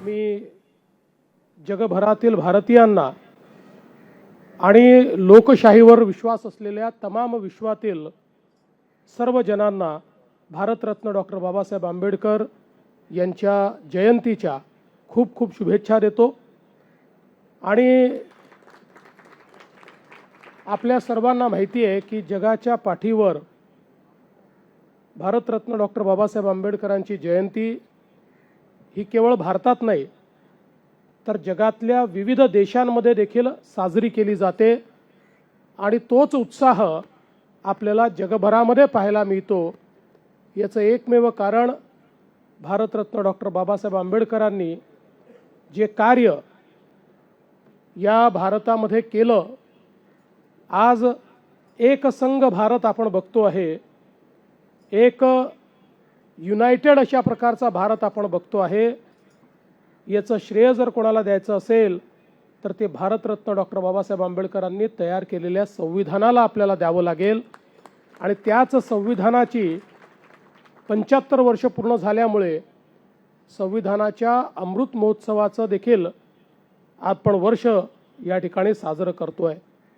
मी जगभरातील भारतीयांना आणि लोकशाहीवर विश्वास असलेल्या तमाम विश्वातील सर्व जनांना भारतरत्न डॉक्टर बाबासाहेब आंबेडकर यांच्या जयंतीच्या खूप खूप शुभेच्छा देतो। आणि आपल्या सर्वांना माहिती आहे की जगाच्या पाठीवर भारतरत्न डॉक्टर बाबासाहेब आंबेडकरांची जयंती ही केवळ भारतात नाही तर जगातल्या विविध देशांमध्ये देखील साजरी केली जाते आणि तोच उत्साह आपल्याला जगभरामध्ये पाहायला मिळतो। याचं एकमेव कारण भारतरत्न डॉक्टर बाबासाहेब आंबेडकरांनी जे कार्य या भारतामध्ये केलं, आज एक संघ भारत आपण बघतो आहे, एक युनायटेड अशा प्रकारचा भारत आपण बघतो आहे। याचं श्रेय जर कोणाला द्यायचं असेल तर ते भारतरत्न डॉक्टर बाबासाहेब आंबेडकरांनी तयार केलेल्या संविधानाला आपल्याला द्यावं लागेल। आणि त्याच संविधानाची 75 वर्ष पूर्ण झाल्यामुळे संविधानाच्या अमृत महोत्सवाचं देखील आपण वर्ष या ठिकाणी साजरं करतोय।